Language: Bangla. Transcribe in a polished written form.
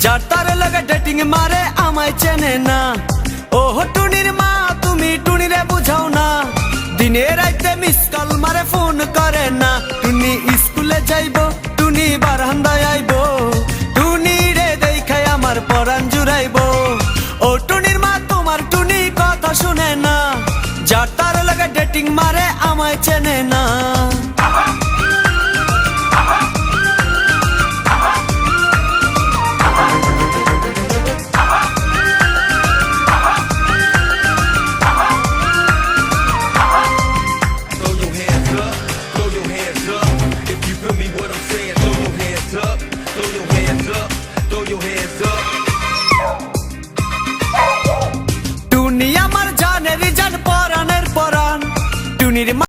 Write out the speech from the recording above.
যার তার লাগে ডেটিং মারে আমায় চেনে না। ও টুনির মা তুমি টুনিরে বুঝাও না, দিনে রাইতে মিস কল মারে ফোন করে না। টুনি স্কুলে যাইবো, টুনি বারান্দায় আইবো, টুনি রে দেখাই আমার পরাণ জুড়াইবো। ও টুনির মা তোমার টুনি কথা শুনে না, যার তার লাগে ডেটিং মারে আমায় চেনে না।